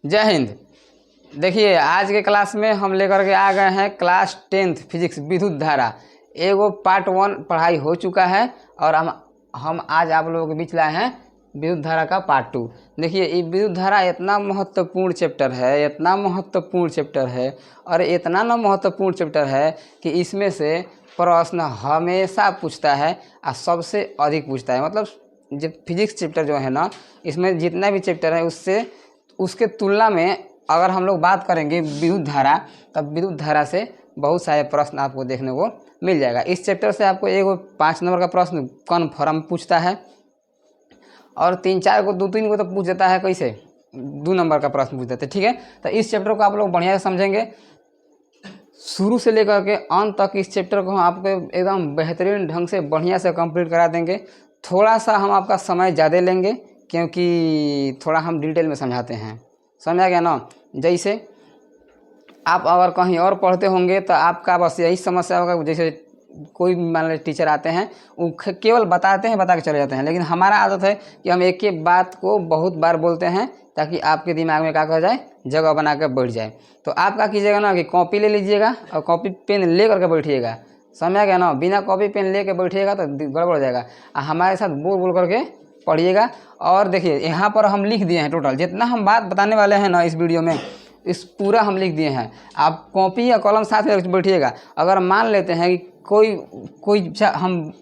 जय हिंद। देखिए आज के क्लास में हम लेकर के आ गए हैं क्लास 10th फिजिक्स विद्युत धारा। एगो पार्ट 1 पढ़ाई हो चुका है और हम आज आप लोगों के बीच लाए हैं विद्युत धारा का पार्ट 2। देखिए ये विद्युत धारा इतना महत्वपूर्ण चैप्टर है, इतना महत्वपूर्ण चैप्टर है और इतना ना महत्वपूर्ण चैप्टर है कि इसमें से प्रश्न हमेशा पूछता है और सबसे अधिक पूछता है। मतलब जब फिजिक्स चैप्टर जो है ना, इसमें जितना भी चैप्टर है उसके तुलना में अगर हम लोग बात करेंगे विद्युत धारा, तब विद्युत धारा से बहुत सारे प्रश्न आपको देखने को मिल जाएगा। इस चैप्टर से आपको एगो 5 नंबर का प्रश्न कन्फर्म पूछता है और 3-4 को 2-3 को तो पूछ देता है, कैसे 2 नंबर का प्रश्न पूछ देते हैं। ठीक है, तो इस चैप्टर को आप लोग बढ़िया से समझेंगे शुरू से लेकर के अंत तक। इस चैप्टर को हम आपको एकदम बेहतरीन ढंग से बढ़िया से कंप्लीट करा देंगे। थोड़ा सा हम आपका समय ज़्यादा लेंगे क्योंकि थोड़ा हम डिटेल में समझाते हैं, समझा गया ना। जैसे आप अगर कहीं और पढ़ते होंगे तो आपका बस यही समस्या होगा, जैसे कोई मान लीजिए टीचर आते हैं वो केवल बताते हैं, बता के चले जाते हैं, लेकिन हमारा आदत है कि हम एक एक बात को बहुत बार बोलते हैं ताकि आपके दिमाग में क्या कर जाए, जगह बना कर बैठ जाए। तो आप क्या कीजिएगा ना कि कॉपी ले लीजिएगा और कॉपी पेन ले करके बैठिएगा, समझा गया ना। बिना कॉपी पेन ले कर बैठिएगा तो गड़बड़ हो जाएगा। हमारे साथ बोल बोल करके पढ़िएगा। और देखिए यहाँ पर हम लिख दिए हैं टोटल जितना हम बात बताने वाले हैं ना इस वीडियो में, इस पूरा हम लिख दिए हैं। आप कॉपी या कलम साथ में बैठिएगा। अगर मान लेते हैं कि कोई हम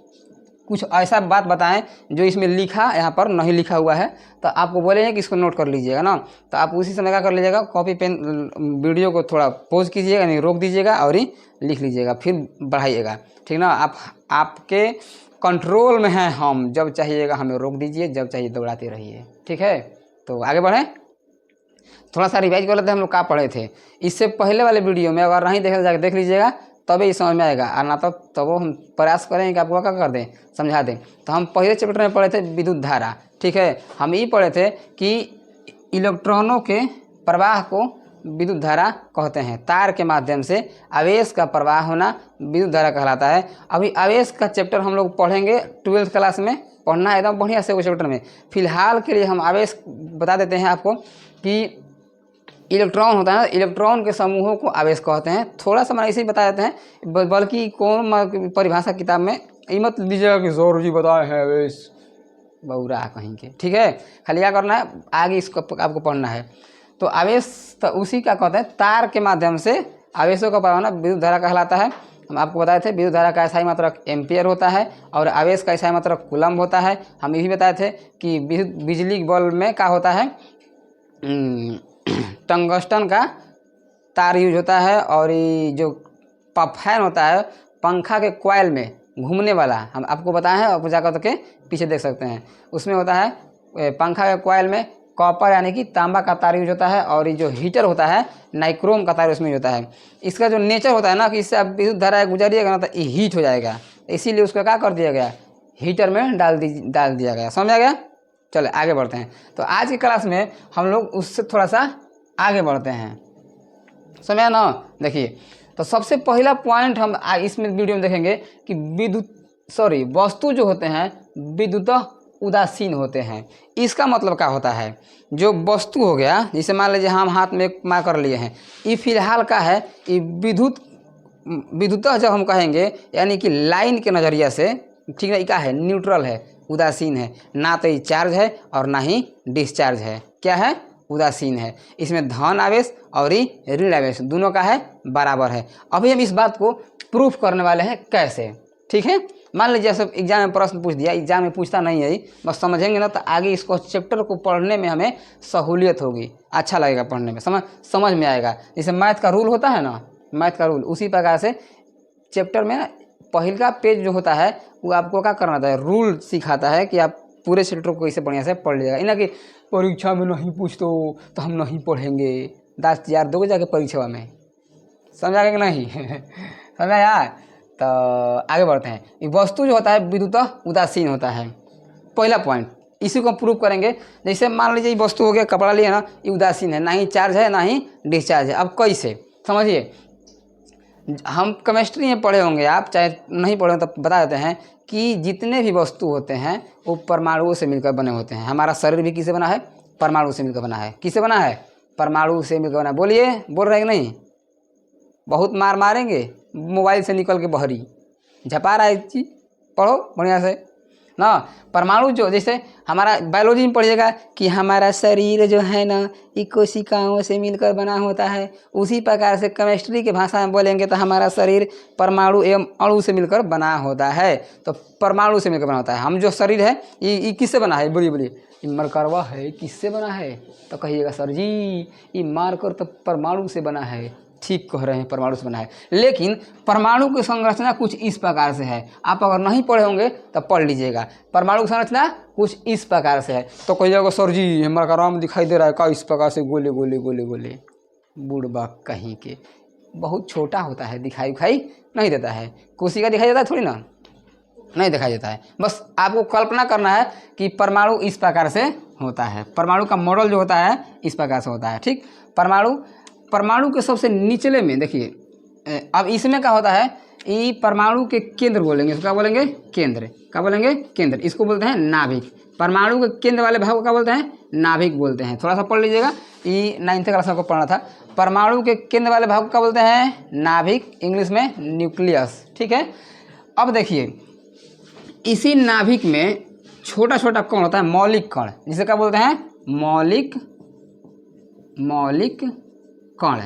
कुछ ऐसा बात बताएं जो इसमें लिखा यहाँ पर नहीं लिखा हुआ है, तो आपको बोलेंगे कि इसको नोट कर लीजिएगा ना। तो आप उसी समय क्या कर लीजिएगा, कॉपी पेन वीडियो को थोड़ा पॉज कीजिएगा, नहीं रोक दीजिएगा और ही लिख लीजिएगा, फिर बढ़ाइएगा। ठीक ना, आपके कंट्रोल में हैं हम। जब चाहिएगा हमें रोक दीजिए, जब चाहिए दौड़ाते रहिए। ठीक है, तो आगे बढ़ें। थोड़ा सा रिवाइज कर लेते हैं हम लोग क्या पढ़े थे इससे पहले वाले वीडियो में। अगर नहीं देखा जाके देख लीजिएगा तभी ये समझ में आएगा, और ना तो वो हम प्रयास करेंगे कि आपको क्या कर दें, समझा दें। तो हम पहले चैप्टर में पढ़े थे विद्युत धारा। ठीक है, हम ये पढ़े थे कि इलेक्ट्रॉनों के प्रवाह को विद्युत धारा कहते हैं। तार के माध्यम से आवेश का प्रवाह होना विद्युत धारा कहलाता है। अभी आवेश का चैप्टर हम लोग पढ़ेंगे 12th क्लास में, पढ़ना एकदम बढ़िया से वो चैप्टर में। फिलहाल के लिए हम आवेश बता देते हैं आपको कि इलेक्ट्रॉन होता है, इलेक्ट्रॉन के समूहों को आवेश कहते हैं। थोड़ा सा मैं ऐसे ही बता देते हैं, बल्कि कौन परिभाषा किताब में ये मत लीजिएगा कि जोर जी बताए हैं आवेश, बहुरा कहीं के। ठीक है, खाली क्या करना है, आगे इसको आपको पढ़ना है। तो आवेश तो उसी का कहते हैं, तार के माध्यम से आवेशों का प्रवाह विद्युत धारा कहलाता है। हम आपको बताए थे विद्युत धारा का इकाई मात्रक एम्पियर होता है और आवेश का इकाई मात्रक कूलम्ब होता है। हम यही बताए थे कि बिजली बल्ब में क्या होता है, टंगस्टन का तार यूज होता है। और ये जो फैन होता है पंखा के कॉइल में घूमने वाला, हम आपको बताए हैं, आप जाकर के पीछे देख सकते हैं, उसमें होता है पंखा के कॉइल में कॉपर यानी कि तांबा का तार यूज होता है। और ये जो हीटर होता है नाइक्रोम का तार उसमें यूज होता है। इसका जो नेचर होता है ना कि इससे आप विद्युत धारा गुजारिएगा ना तो ये हीट हो जाएगा, इसीलिए उसका क्या कर दिया गया, हीटर में डाल दिया गया। समझ आ गया। चले आगे बढ़ते हैं। तो आज की क्लास में हम लोग उससे थोड़ा सा आगे बढ़ते हैं, समझा ना। देखिए तो सबसे पहला पॉइंट हम इसमें वीडियो में देखेंगे कि वस्तु जो होते हैं विद्युत उदासीन होते हैं। इसका मतलब क्या होता है, जो वस्तु हो गया, जैसे मान लीजिए हम हाथ में एक मार कर लिए हैं, ये फिलहाल का है, ये विद्युत जब हम कहेंगे यानी कि लाइन के नज़रिया से, ठीक है, क्या है, न्यूट्रल है, उदासीन है, ना तो ये चार्ज है और ना ही डिस्चार्ज है। क्या है, उदासीन है। इसमें धन आवेश और ये ऋण आवेश दोनों का है, बराबर है। अभी हम इस बात को प्रूफ करने वाले हैं कैसे। ठीक है, मान लीजिए सब एग्जाम में प्रश्न पूछ दिया, एग्जाम में पूछता नहीं है, बस समझेंगे ना तो आगे इसको चैप्टर को पढ़ने में हमें सहूलियत होगी, अच्छा लगेगा पढ़ने में, समझ में आएगा। जैसे मैथ का रूल होता है ना, मैथ का रूल, उसी प्रकार से चैप्टर में पहला पेज जो होता है वो आपको क्या करना था, रूल सिखाता है कि आप पूरे चैप्टर को कैसे बढ़िया से पढ़ लीजिएगा। इना कि परीक्षा में नहीं पूछते तो हम नहीं पढ़ेंगे, 10 यार दोगे जाके परीक्षा में, समझा कि नहीं समझा यार। तो आगे बढ़ते हैं। ये वस्तु जो होता है विद्युत उदासीन होता है, पहला पॉइंट, इसी को प्रूव करेंगे। जैसे मान लीजिए ये वस्तु हो गया, कपड़ा लिया ना, ये उदासीन है, ना ही चार्ज है ना ही डिस्चार्ज है। अब कैसे समझिए, हम केमिस्ट्री में पढ़े होंगे, आप चाहे नहीं पढ़े तो बता देते हैं कि जितने भी वस्तु होते हैं वो परमाणुओं से मिलकर बने होते हैं। हमारा शरीर भी किससे बना है, परमाणु से मिलकर बना है। किससे बना है, परमाणु से मिलकर बना। बोलिए, बोल रहे हैं कि नहीं? बहुत मार मारेंगे, मोबाइल से निकल के बहरी झपा रहा है चीज, पढ़ो बढ़िया से ना। परमाणु जो जैसे हमारा बायोलॉजी में पढ़िएगा कि हमारा शरीर जो है ना ये कोशिकाओं से मिलकर बना होता है, उसी प्रकार से केमिस्ट्री की भाषा में बोलेंगे तो हमारा शरीर परमाणु एवं अणु से मिलकर बना होता है। तो परमाणु से मिलकर बना होता है। हम जो शरीर है ये किससे बना है? बोलिए बोलिए, ये मरकरवा है, किससे बना है? तो कहिएगा सर जी ये मारकर तो परमाणु से बना है। ठीक कह रहे हैं, परमाणु से बना है। लेकिन परमाणु की संरचना कुछ इस प्रकार से है। आप अगर नहीं पढ़े होंगे तो पढ़ लीजिएगा। परमाणु की संरचना कुछ इस प्रकार से है। तो कहिएगा सर जी हमारा राम दिखाई दे रहा है का इस प्रकार से, गोले गोले गोले गोले। बूढ़बा कहीं के, बहुत छोटा होता है, दिखाई उखाई नहीं देता है। कोशिका दिखाई देता है थोड़ी ना, नहीं दिखाई देता है। बस आपको कल्पना करना है कि परमाणु इस प्रकार से होता है। परमाणु का मॉडल जो होता है इस प्रकार से होता है। ठीक, परमाणु के सबसे निचले में देखिए, अब इसमें क्या होता है, ये परमाणु के केंद्र बोलेंगे, इसको क्या बोलेंगे? केंद्र। क्या बोलेंगे? केंद्र। इसको बोलते हैं नाभिक। परमाणु के केंद्र वाले भाग को क्या बोलते हैं? नाभिक बोलते हैं। थोड़ा सा पढ़ लीजिएगा, ये 9th क्लास में को पढ़ना था। परमाणु के केंद्र वाले भाग को क्या बोलते हैं? नाभिक, इंग्लिश में न्यूक्लियस। ठीक है, अब देखिए इसी नाभिक में छोटा छोटा कण होता है, मौलिक कण, जिसे क्या बोलते हैं? मौलिक कण।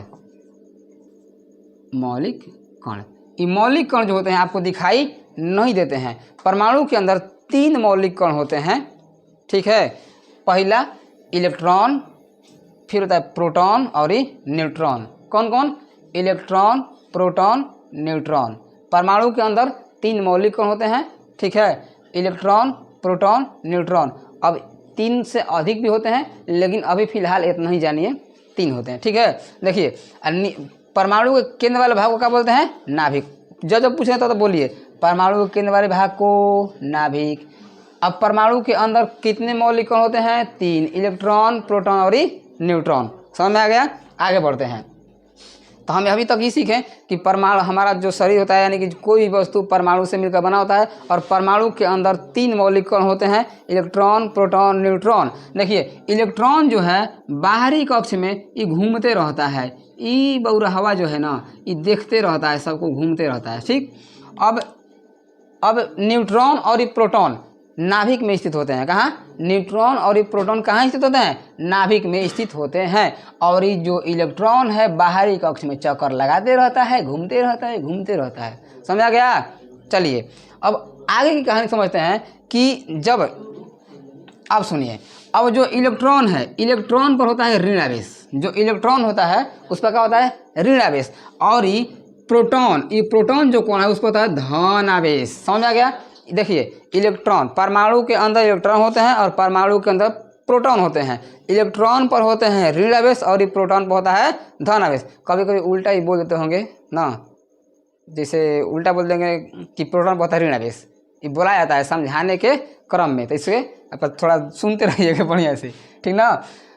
मौलिक कण, ये मौलिक कण जो होते हैं आपको दिखाई नहीं देते हैं। परमाणु के अंदर 3 मौलिक कण होते हैं। ठीक है, पहला इलेक्ट्रॉन, फिर होता है प्रोटॉन और ये न्यूट्रॉन। कौन कौन? Electron, proton, neutron. परमाणु के अंदर 3 मौलिक कण होते हैं। ठीक है, इलेक्ट्रॉन, प्रोटॉन, न्यूट्रॉन। अब 3 से अधिक भी होते हैं, लेकिन अभी फिलहाल इतना ही जानिए, 3 होते हैं। ठीक है, देखिए परमाणु के केंद्र वाले भाग को क्या बोलते हैं? नाभिक। जब पूछे तो बोलिए, परमाणु के केंद्र वाले भाग को नाभिक। अब परमाणु के अंदर कितने मौलिक कण होते हैं? 3, इलेक्ट्रॉन, प्रोटॉन और न्यूट्रॉन। समझ में आ गया? आगे बढ़ते हैं। तो हम अभी तक ये सीखें कि परमाणु, हमारा जो शरीर होता है यानी कि कोई भी वस्तु परमाणु से मिलकर बना होता है, और परमाणु के अंदर 3 मौलिक कण होते हैं, इलेक्ट्रॉन, प्रोटॉन, न्यूट्रॉन। देखिए इलेक्ट्रॉन जो है बाहरी कक्ष में ये घूमते रहता है, ये बौरा हवा जो है ना ये देखते रहता है, सबको घूमते रहता है। ठीक, अब न्यूट्रॉन और ये प्रोटॉन नाभिक में स्थित होते हैं। कहाँ? न्यूट्रॉन और ये प्रोटॉन कहाँ स्थित होते हैं? नाभिक में स्थित होते हैं। और ये जो इलेक्ट्रॉन है बाहरी कक्ष में चक्कर लगाते रहता है, घूमते रहता है, घूमते रहता है। समझा गया? चलिए अब आगे की कहानी समझते हैं कि जब, अब सुनिए, अब जो इलेक्ट्रॉन है, इलेक्ट्रॉन पर होता है ऋण आवेश। जो इलेक्ट्रॉन होता है उस पर क्या होता है? ऋण आवेश। और ये प्रोटॉन जो कौन है उस पर होता है धन आवेश। समझ आ गया? देखिए इलेक्ट्रॉन, परमाणु के अंदर इलेक्ट्रॉन होते हैं और परमाणु के अंदर प्रोटॉन होते हैं। इलेक्ट्रॉन पर होते हैं ऋण आवेश और ये प्रोटॉन पर होता है धन आवेश। कभी कभी उल्टा ही बोल देते होंगे ना, जैसे उल्टा बोल देंगे कि प्रोटॉन पर होता है ऋण आवेश, ये बोला जाता है समझाने के क्रम में। तो इसके थोड़ा सुनते रहिएगा बढ़िया से, ठीक ना।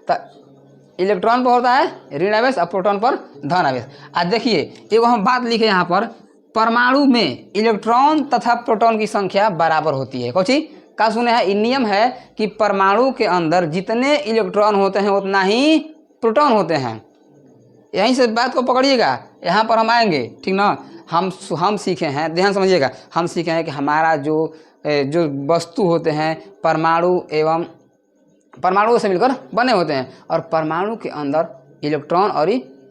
तो इलेक्ट्रॉन पर होता है ऋण आवेश और प्रोटॉन पर धन आवेश। आज देखिए एगो हम बात लिखे यहाँ पर, परमाणु में इलेक्ट्रॉन तथा प्रोटॉन की संख्या बराबर होती है। कौची का सुने हैं? नियम है कि परमाणु के अंदर जितने इलेक्ट्रॉन होते हैं उतना ही प्रोटॉन होते हैं। यहीं से बात को पकड़िएगा, यहाँ पर हम आएंगे, ठीक ना। हम सीखे हैं, ध्यान समझिएगा, हम सीखे हैं कि हमारा जो वस्तु होते हैं परमाणुओं से मिलकर बने होते हैं, और परमाणु के अंदर इलेक्ट्रॉन और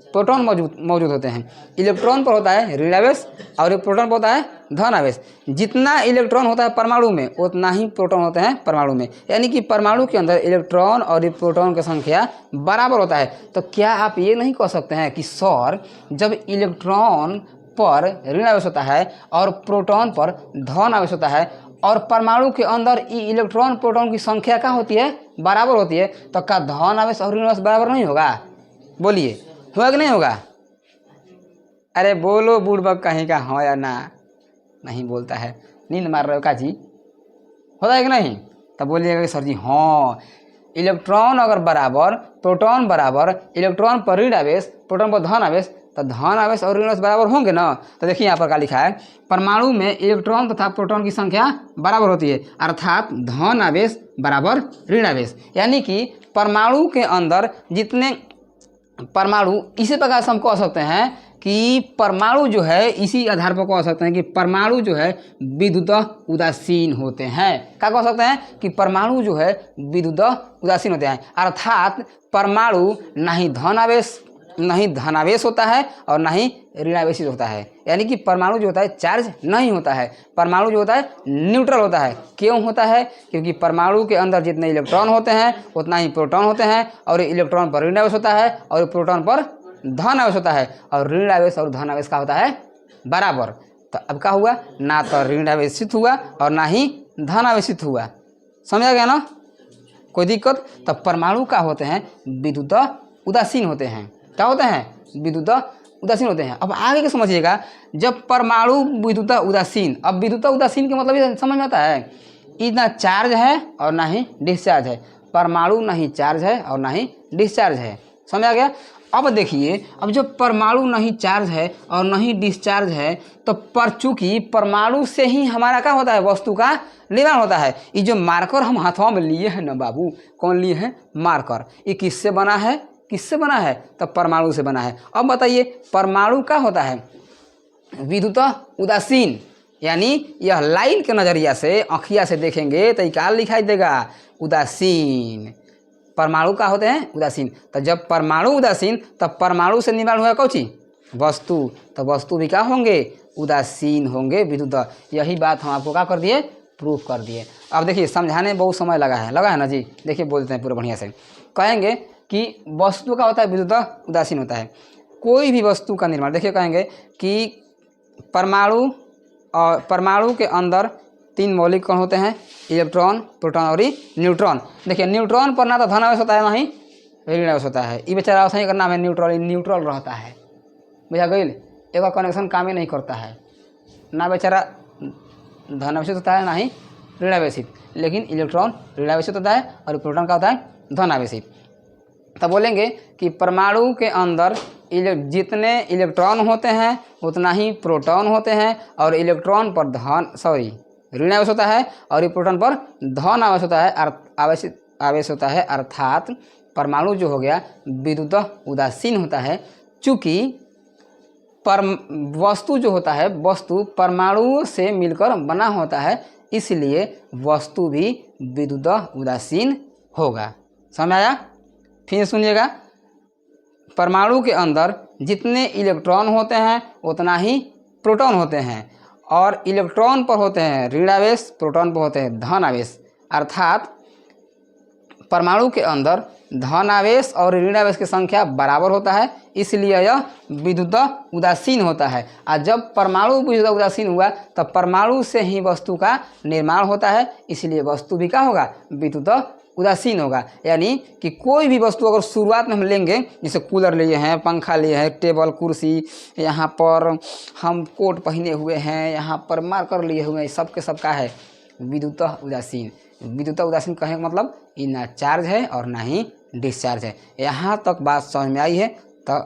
प्रोटॉन मौजूद होते हैं। इलेक्ट्रॉन पर होता है ऋण आवेश और प्रोटॉन पर होता है धन आवेश। जितना इलेक्ट्रॉन होता है परमाणु में उतना ही प्रोटॉन होते हैं परमाणु में, यानी कि परमाणु के अंदर इलेक्ट्रॉन और प्रोटॉन की संख्या बराबर होता है। तो क्या आप ये नहीं कह सकते हैं कि सर जब इलेक्ट्रॉन पर ऋण आवेश होता है और प्रोटॉन पर धन आवेश होता है और परमाणु के अंदर इलेक्ट्रॉन प्रोटॉन की संख्या क्या होती है? बराबर होती है, तो क्या धन आवेश और ऋण आवेश बराबर नहीं होगा? बोलिए, होगा कि नहीं होगा? अरे बोलो बूढ़बक कहीं का, हाँ या ना? नहीं बोलता है, नींद मार रहे हो का जी? होता है कि नहीं? तब बोलिएगा कि सर जी हाँ, इलेक्ट्रॉन अगर बराबर, प्रोटॉन बराबर, इलेक्ट्रॉन पर ऋण आवेश, प्रोटॉन पर धन आवेश, तो धन आवेश और ऋण आवेश बराबर होंगे ना। तो देखिए यहाँ पर क्या लिखा है, परमाणु में इलेक्ट्रॉन तथा प्रोटॉन की संख्या बराबर होती है, अर्थात धन आवेश बराबर ऋण आवेश। यानी कि परमाणु के अंदर जितने परमाणु इसी प्रकार से हम कह सकते हैं कि परमाणु जो है इसी आधार पर कह सकते हैं कि परमाणु जो है विद्युत उदासीन होते हैं। क्या कह सकते हैं कि परमाणु जो है विद्युत उदासीन होते हैं, अर्थात परमाणु ना ही धनावेश होता है और ना ही ऋणावेशित होता है। यानी कि परमाणु जो होता है चार्ज नहीं होता है, परमाणु जो होता है न्यूट्रल होता है। क्यों होता है? क्योंकि परमाणु के अंदर जितने इलेक्ट्रॉन होते हैं उतना ही प्रोटॉन होते हैं, और इलेक्ट्रॉन पर ऋणावेश होता है और प्रोटॉन पर धनावेश होता है, और ऋणावेश और धनावेश का होता है बराबर। तो अब क्या हुआ? ना तो ऋणावेशित हुआ और ना ही धनावेशित हुआ। समझा गया ना? कोई दिक्कत? तब परमाणु क्या होते हैं? विद्युत उदासीन होते हैं। क्या होते हैं? विद्युत उदासीन होते हैं। अब आगे के समझिएगा, जब परमाणु विद्युत उदासीन, अब विद्युत उदासीन का मतलब ये समझ में आता है, इतना चार्ज है और ना ही डिस्चार्ज है। परमाणु ना ही चार्ज है और ना ही डिस्चार्ज है। समझ आ गया? अब देखिए, अब जब परमाणु नहीं चार्ज है और नहीं डिस्चार्ज है, तो पर चूंकि परमाणु से ही हमारा क्या होता है? वस्तु का निर्माण होता है। ये जो मार्कर हम हाथों में लिए हैं ना बाबू, कौन लिए हैं? मार्कर। ये किससे बना है? किससे बना है? तो परमाणु से बना है। अब बताइए, परमाणु क्या होता है? विद्युत उदासीन। यानी यह लाइन के नजरिया से, आँखिया से देखेंगे तो क्या लिखाई देगा? उदासीन। परमाणु का होते हैं? उदासीन। तो जब परमाणु उदासीन, तब परमाणु से निर्माण हुआ कौन चीज? वस्तु। तो वस्तु भी क्या होंगे? उदासीन होंगे, विद्युत। यही बात हम आपको क्या कर दिए? प्रूफ कर दिए। अब देखिए, समझाने में बहुत समय लगा है ना जी। देखिए बोलते हैं पूरा बढ़िया से। कहेंगे कि वस्तु का होता है विद्युत उदासीन होता है। कोई भी वस्तु का निर्माण, देखिए कहेंगे कि परमाणु के अंदर 3 मौलिक कण होते हैं, इलेक्ट्रॉन, प्रोटॉन और न्यूट्रॉन। देखिए, न्यूट्रॉन पर ना तो धनावेश होता है ना ही ऋणावेश होता है। ये बेचारा सही का नाम है न्यूट्रल, न्यूट्रल रहता है। बुझा गई? एक कनेक्शन काम ही नहीं करता है, ना बेचारा धनावेशित होता है ना ही ऋणावेशित। लेकिन इलेक्ट्रॉन ऋणावेशित होता है और प्रोटॉन का होता है धनावेशित। तब बोलेंगे कि परमाणु के अंदर जितने इलेक्ट्रॉन होते हैं उतना ही प्रोटॉन होते हैं, और इलेक्ट्रॉन पर ऋणावेश होता है और प्रोटॉन पर धन आवेश होता है, आवेश होता है। अर्थात परमाणु जो हो गया विद्युत उदासीन होता है। चूँकि वस्तु जो होता है, वस्तु परमाणु से मिलकर बना होता है, इसलिए वस्तु भी विद्युत उदासीन होगा। समझ आया? फिर सुनिएगा, परमाणु के अंदर जितने इलेक्ट्रॉन होते हैं उतना ही प्रोटॉन होते हैं, और इलेक्ट्रॉन पर होते हैं ऋणावेश, प्रोटॉन पर होते हैं धनावेश। अर्थात परमाणु के अंदर धनावेश और ऋणावेश की संख्या बराबर होता है, इसलिए यह विद्युत उदासीन होता है। और जब परमाणु विद्युत उदासीन हुआ तब परमाणु से ही वस्तु का निर्माण होता है, इसलिए वस्तु भी क्या होगा? विद्युत उदासीन होगा। यानी कि कोई भी वस्तु अगर शुरुआत में हम लेंगे, जैसे कूलर लिए हैं, पंखा लिए हैं, टेबल कुर्सी, यहाँ पर हम कोट पहने हुए हैं, यहाँ पर मार्कर लिए हुए हैं, सब के सब का है विद्युत उदासीन। विद्युत उदासीन कहने का मतलब ये ना चार्ज है और ना ही डिस्चार्ज है। यहाँ तक बात समझ में आई है? तो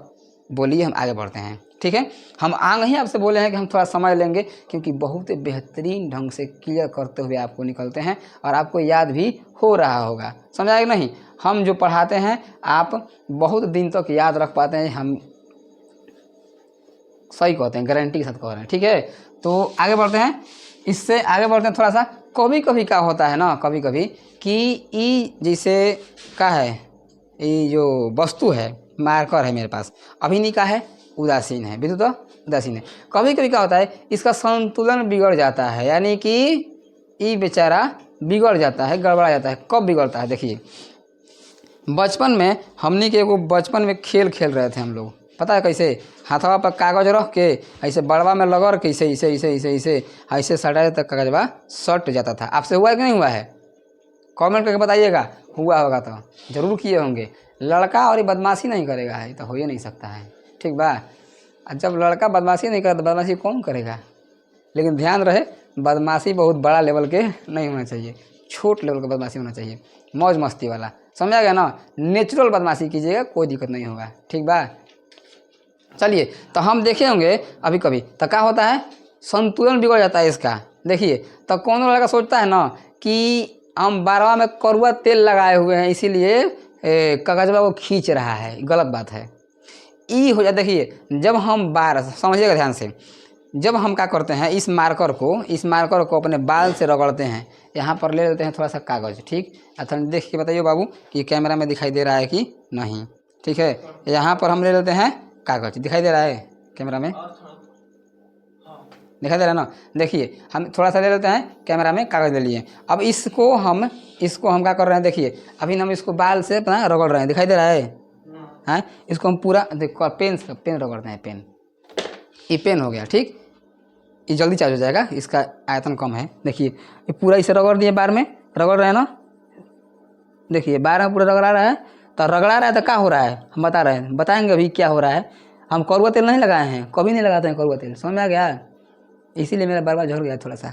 बोलिए, हम आगे बढ़ते हैं। ठीक है, हम आगे ही आपसे बोले हैं कि हम थोड़ा समय लेंगे, क्योंकि बहुत बेहतरीन ढंग से क्लियर करते हुए आपको निकलते हैं और आपको याद भी हो रहा होगा। समझ आएगा नहीं? हम जो पढ़ाते हैं आप बहुत दिन तक याद रख पाते हैं, हम सही कहते हैं, गारंटी के साथ कह रहे हैं। ठीक है, तो आगे बढ़ते हैं। इससे आगे बढ़ते हैं थोड़ा सा। कभी कभी क्या होता है ना, कभी कभी कि ये जैसे क्या है, ये जो वस्तु है, मार्कर है मेरे पास, अभी नहीं का है, उदासीन है, विद्युत उदासीन है। कभी कभी क्या होता है, इसका संतुलन बिगड़ जाता है, यानी कि ये बेचारा बिगड़ जाता है, गड़बड़ा जाता है। कब बिगड़ता है? देखिए, बचपन में हमने के वो बचपन में खेल खेल रहे थे हम लोग, पता है कैसे? हाथवा पर कागज रख के ऐसे बड़वा में लगड़ के ऐसे ऐसे ऐसे ऐसे ऐसे ऐसे सटाए तक कागजवा सट जाता था। आपसे हुआ है कि नहीं हुआ है? कमेंट करके बताइएगा, हुआ होगा तो जरूर किए होंगे। लड़का और ये बदमाशी नहीं करेगा है तो हो ही नहीं सकता है। ठीक बा? जब लड़का बदमाशी नहीं करे तो बदमाशी कौन करेगा? लेकिन ध्यान रहे, बदमाशी बहुत बड़ा लेवल के नहीं होना चाहिए, छोट लेवल का बदमाशी होना चाहिए, मौज मस्ती वाला। समझा गया ना? नेचुरल बदमाशी कीजिएगा, कोई दिक्कत नहीं होगा। ठीक बा? चलिए, तो हम देखे होंगे अभी कभी तो क्या होता है, संतुलन बिगड़ जाता है इसका। देखिए, तो कौन लड़का सोचता है ना कि हम बारवा में कड़वा तेल लगाए हुए हैं, इसीलिए कागजवा को खींच रहा है। गलत बात है, ई हो जाए। देखिए जब हम बार समझिएगा ध्यान से, जब हम क्या करते हैं इस मार्कर को अपने बाल से रगड़ते हैं। यहाँ पर ले लेते हैं थोड़ा सा कागज़, ठीक। अच्छा देख के बताइए बाबू कि कैमरा में दिखाई दे रहा है कि नहीं, ठीक है। यहाँ पर हम ले लेते हैं कागज़, दिखाई दे रहा है कैमरा में, दिखाई दे रहा है ना। देखिए हम थोड़ा सा ले लेते हैं, कैमरा में कागज़ ले लिए। अब इसको हम क्या कर रहे हैं, देखिए अभी हम इसको बाल से अपना रगड़ रहे हैं, दिखाई दे रहा है हैं। इसको हम पूरा देखो पेन रगड़ते हैं, पेन, ये पेन हो गया, ठीक। ये जल्दी चार्ज हो जाएगा, इसका आयतन कम है। देखिए ये पूरा इसे रगड़ दिए, बार में रगड़ रहे हैं ना। देखिए बार में पूरा रगड़ा रहा है, तो रगड़ा रहा है तो क्या हो रहा है हम बता रहे हैं, बताएंगे अभी क्या हो रहा है। हम कड़वा तेल नहीं लगाए हैं, कभी नहीं लगाते हैं कड़वा तेल, समझ में आ गया। इसीलिए मेरा बार झड़ गया थोड़ा सा।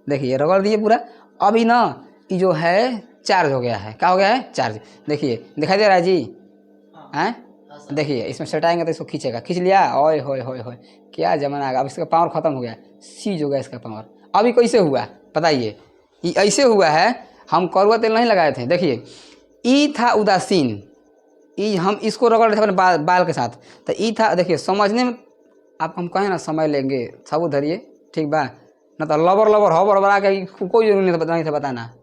देखिए रगड़ दिए पूरा। अभी ना ये जो है चार्ज हो गया है, क्या हो गया है, चार्ज। देखिए दिखाई दे रहा है जी, हैं। देखिए इसमें सटाएंगे तो इसको खींचेगा, खींच लिया, ओए होए होए होए, क्या जमाना आ गया। अब इसका पावर खत्म हो गया, सीज हो गया इसका पावर। अभी कैसे हुआ बताइए, ये ऐसे हुआ है, हम कड़वा तेल नहीं लगाए थे। देखिए ई था उदासीन, ई हम इसको रगड़ रहे थे अपने बाल के साथ, तो ई था। देखिए समझने में आप हम कहें ना समय लेंगे, सबूत धरिए, ठीक बा ना, तो लबर हबर बना के कोई जरूरी नहीं था बताना।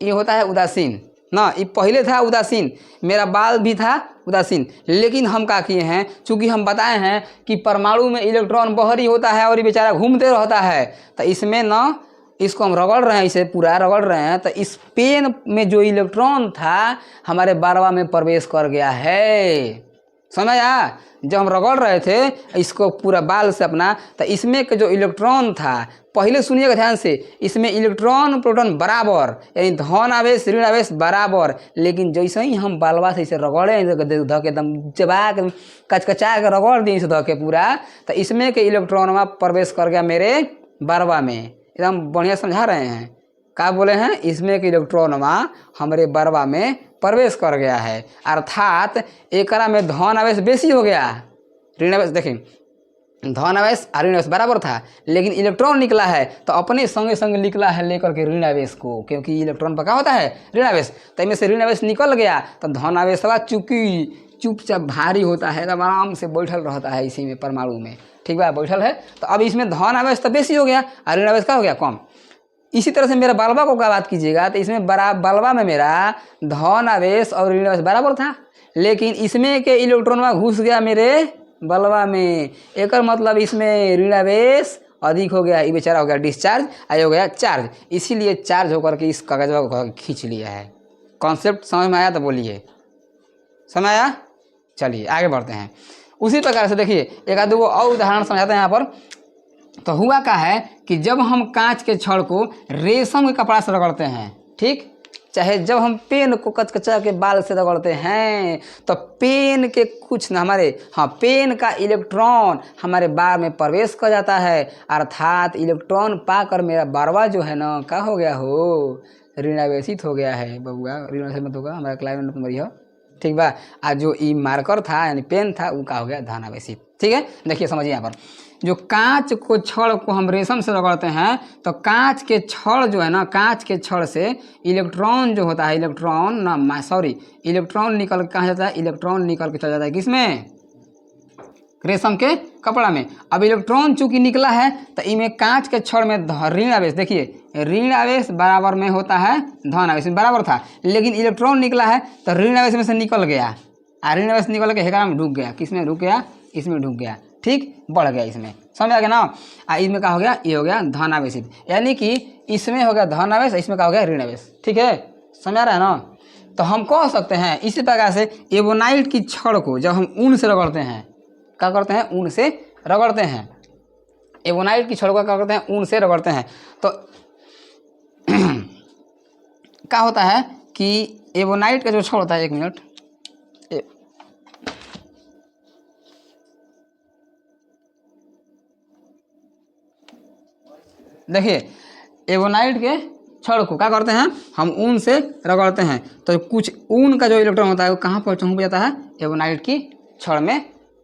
ये होता है उदासीन ना, ये पहले था उदासीन, मेरा बाल भी था उदासीन। लेकिन हम क्या किए हैं, चूंकि हम बताए हैं कि परमाणु में इलेक्ट्रॉन बाहरी होता है और ये बेचारा घूमते रहता है, तो इसमें ना इसको हम रगड़ रहे हैं, इसे पूरा रगड़ रहे हैं, तो इस पेन में जो इलेक्ट्रॉन था हमारे बारवा में प्रवेश कर गया है, समझ आया। जब हम रगड़ रहे थे इसको पूरा बाल से अपना, तो इसमें के जो इलेक्ट्रॉन था, पहले सुनिएगा ध्यान से, इसमें इलेक्ट्रॉन प्रोटॉन बराबर, यानी धन आवेश ऋण आवेश बराबर। लेकिन जैसे ही हम बालवा से इसे रगड़े धो के एकदम चबा के कचकचा के रगड़ दिए इसे धो के पूरा, तो इसमें के इलेक्ट्रॉन में प्रवेश कर गया मेरे बारवा में। एकदम बढ़िया समझा रहे हैं, क्या बोले हैं, इसमें के इलेक्ट्रॉन हमारे बारवा में प्रवेश कर गया है, अर्थात एकरा में धन आवेश बेसी हो गया, ऋण आवेश। देखिए धन आवेश और ऋण आवेश बराबर था, लेकिन इलेक्ट्रॉन निकला है तो अपने संगे संगे निकला है लेकर के ऋण आवेश को, क्योंकि इलेक्ट्रॉन पर क्या होता है, ऋण आवेश। तो इनमें से ऋण आवेश निकल गया, तो धन आवेश चूंकि चुपचाप भारी होता है, तब आराम से बैठल रहता है इसी में परमाणु में, ठीक बा, बैठल है। तो अब इसमें धन आवेश तो बेसी हो गया और ऋण आवेश क्या हो गया, कम। इसी तरह से मेरा बालवा को क्या बात कीजिएगा, तो इसमें बालवा में मेरा धन आवेश और ऋण आवेश बराबर था, लेकिन इसमें के इलेक्ट्रॉन में घुस गया मेरे बालवा में, एक मतलब इसमें ऋण आवेश अधिक हो गया, ये बेचारा हो गया डिस्चार्ज, आई हो गया चार्ज। इसीलिए चार्ज होकर के इस कागजवा को खींच लिया है। कॉन्सेप्ट समझ में आया तो बोलिए, समझ आया। चलिए आगे बढ़ते हैं। उसी प्रकार से देखिए एक आध दो और उदाहरण समझाते हैं यहाँ पर। तो हुआ क्या है कि जब हम कांच के छड़ को रेशम के कपड़ा से रगड़ते हैं, ठीक, चाहे जब हम पेन को कचकचा के बाल से रगड़ते हैं, तो पेन के कुछ न हमारे पेन का इलेक्ट्रॉन हमारे बाल में प्रवेश कर जाता है, अर्थात इलेक्ट्रॉन पाकर मेरा बारवा जो है ना क्या हो गया हो, ऋणावेशित हो गया है। बबुआ ऋणावेशित मत होगा, हमारा क्लाइमेट मरी हो, ठीक बा। आज जो ई मार्कर था यानी पेन था वो क्या हो गया, धनावेशित, ठीक है। देखिए समझिए यहाँ पर, जो कांच को छड़ को हम रेशम से रगड़ते हैं, तो कांच के छड़ जो है ना, कांच के छड़ से इलेक्ट्रॉन जो होता है, इलेक्ट्रॉन निकल के कहाँ जाता है, इलेक्ट्रॉन निकल के चला जाता है किसमें, रेशम के कपड़ा में। अब इलेक्ट्रॉन चूंकि निकला है तो इनमें कांच के छड़ में ऋण आवेश, देखिए ऋण आवेश बराबर में होता है धन आवेश में, बराबर था, लेकिन इलेक्ट्रॉन निकला है तो ऋण आवेश में से निकल गया, और ऋण आवेश निकल के हेकरा में ढुक गया, किसमें ढुक गया, इसमें ढुक गया, ठीक, बढ़ गया इसमें, समझ आ गया ना। इसमें क्या हो गया, ये हो गया धन आवेशित, यानी कि इसमें हो गया धन आवेश, इसमें क्या हो गया, ऋण आवेश, ठीक है, समझ आ रहा है ना। तो हम कह सकते हैं इसी प्रकार से एवोनाइट की छड़ को जब हम ऊन से रगड़ते हैं, क्या करते हैं, ऊन से रगड़ते हैं, एवोनाइट की छड़ को क्या करते हैं, ऊन से रगड़ते हैं, तो क्या होता है कि एवोनाइट का जो छड़ होता है, एक मिनट, देखिए एवोनाइट के छड़ को क्या करते हैं, हम ऊन से रगड़ते हैं, तो कुछ ऊन का जो इलेक्ट्रॉन होता है वो कहाँ पर पहुँच जाता है, एवोनाइट की छड़ में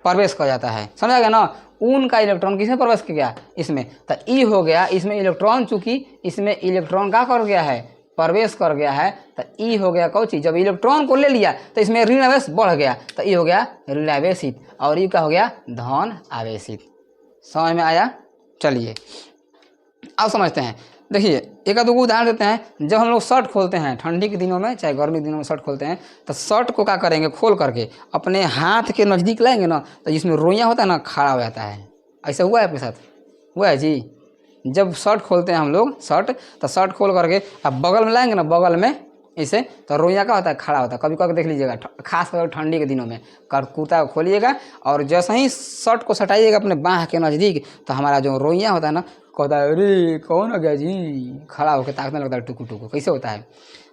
प्रवेश कर जाता है, समझा गया ना। ऊन का इलेक्ट्रॉन किसमें प्रवेश कर गया, इसमें, तो ई हो गया, इसमें इलेक्ट्रॉन, चूंकि इसमें इलेक्ट्रॉन क्या कर गया है, प्रवेश कर गया है तो ई हो गया कौन चीज, जब इलेक्ट्रॉन को ले लिया तो इसमें ऋण आवेश बढ़ गया तो ई हो गया ऋण आवेशित और ई क्या हो गया धन आवेशित। समझ में आया? चलिए अब समझते हैं। देखिए एक आध उदाहरण देते हैं। जब हम लोग शर्ट खोलते हैं ठंडी के दिनों में चाहे गर्मी के दिनों में शर्ट खोलते हैं तो शर्ट को क्या करेंगे, खोल करके अपने हाथ के नज़दीक लाएंगे ना तो जिसमें रोइयाँ होता है ना खड़ा हो जाता है। ऐसा हुआ है आपके साथ? हुआ है जी। जब शर्ट खोलते हैं हम लोग शर्ट तो शर्ट खोल करके अब बगल में लाएंगे ना, बगल में इसे तो रोइयाँ का होता है खड़ा होता है। कभी कभी देख लीजिएगा खास कर ठंडी के दिनों में कुर्ता को खोलिएगा और जैसे ही शर्ट को सटाइएगा अपने बाह के नज़दीक तो हमारा जो रोइयाँ होता है ना कहता है अरे कौन हो गया जी, खड़ा होकर ताकने लगता है टुकु टुकु। कैसे होता है?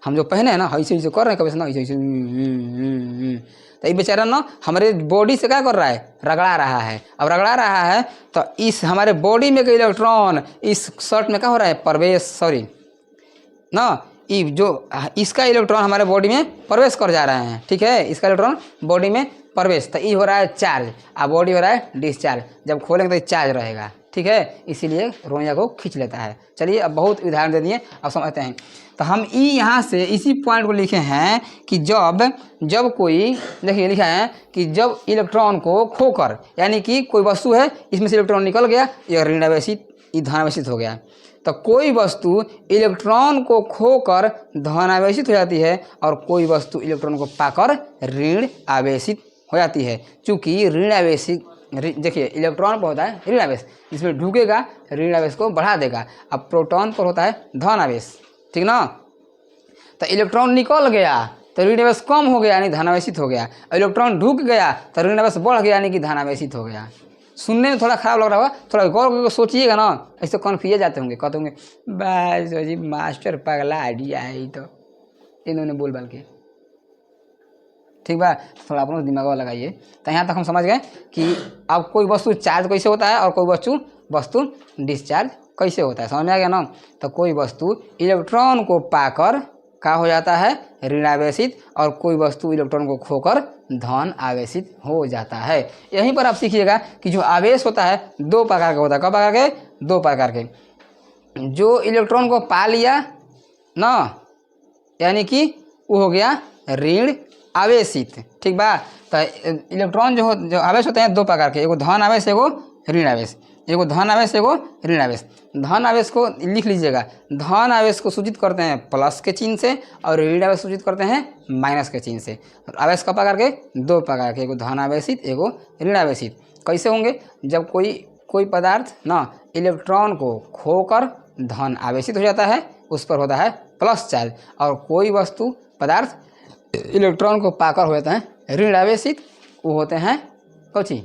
हम जो पहने हैं ना ऐसे ऐसे कर रहे हैं कभी से ना ऐसे ऐसे तो ये बेचारा ना हमारे बॉडी से क्या कर रहा है, रगड़ा रहा है। अब रगड़ा रहा है तो इस हमारे बॉडी में के इलेक्ट्रॉन इस शर्ट में क्या हो रहा है, प्रवेश सॉरी ना ये जो इसका इलेक्ट्रॉन हमारे बॉडी में प्रवेश कर जा रहे हैं। ठीक है, इसका इलेक्ट्रॉन बॉडी में प्रवेश तो ये हो रहा है चार्ज और बॉडी हो रहा है डिस्चार्ज। जब खोलेंगे तो चार्ज रहेगा। ठीक है, इसीलिए रोइयाँ को खींच लेता है। चलिए अब बहुत उदाहरण दे दिए, अब समझते हैं। तो हम ई यहाँ से इसी पॉइंट को लिखे हैं कि जब कोई देखिए लिखा है कि जब इलेक्ट्रॉन को खोकर यानी कि कोई वस्तु है इसमें से इलेक्ट्रॉन निकल गया यह ऋण आवेशित धन आवेशित हो गया। तो कोई वस्तु इलेक्ट्रॉन को खोकर धन आवेशित हो जाती है और कोई वस्तु इलेक्ट्रॉन को पाकर ऋण आवेशित हो जाती है। चूँकि ऋण आवेशित देखिए इलेक्ट्रॉन पर होता है ऋण आवेश, जिसमें ढूकेगा ऋण आवेश को बढ़ा देगा। अब प्रोटॉन पर होता है धन आवेश। ठीक ना, तो इलेक्ट्रॉन निकल गया तो ऋण आवेश कम हो गया यानी धन आवेशित हो गया। इलेक्ट्रॉन ढूक गया तो ऋण आवेश बढ़ गया यानी कि धन आवेशित हो गया। सुनने में थोड़ा खराब लग रहा होगा, थोड़ा गौर करके सोचिएगा ना, ऐसे कन्फ्यूज जाते होंगे, कहते होंगे बस जी मास्टर पगला आइडिया है तो इन्होंने बोल बाल के। ठीक बा, थोड़ा अपना दिमाग लगाइए। तो यहाँ तक हम समझ गए कि अब कोई वस्तु चार्ज कैसे होता है और कोई वस्तु डिस्चार्ज कैसे होता है। समझ में आ गया ना? तो कोई वस्तु इलेक्ट्रॉन को पाकर क्या हो जाता है, ऋण आवेशित, और कोई वस्तु इलेक्ट्रॉन को खोकर धन आवेशित हो जाता है। यहीं पर आप सीखिएगा कि जो आवेश होता है दो प्रकार का होता है। कब प्रकार के? दो प्रकार के। जो इलेक्ट्रॉन को पा लिया ना यानी कि वो हो गया ऋण आवेशित। ठीक बा, तो इलेक्ट्रॉन जो आवेश होते हैं दो प्रकार के, एगो धन आवेश एगो ऋण आवेश। एगो धन आवेश एगो ऋण आवेश। धन आवेश को लिख लीजिएगा, धन आवेश को सूचित करते हैं प्लस के चिन्ह से और ऋण आवेश सूचित करते हैं माइनस के चिन्ह से। आवेश का प्रकार के दो प्रकार के, एगो धन आवेशित एगो ऋण आवेशित। कैसे होंगे? जब कोई पदार्थ ना इलेक्ट्रॉन को खोकर धन आवेशित हो जाता है उस पर होता है प्लस चार्ज, और कोई वस्तु पदार्थ इलेक्ट्रॉन को पाकर हो जाता है ऋण आवेशित, वो होते हैं कौची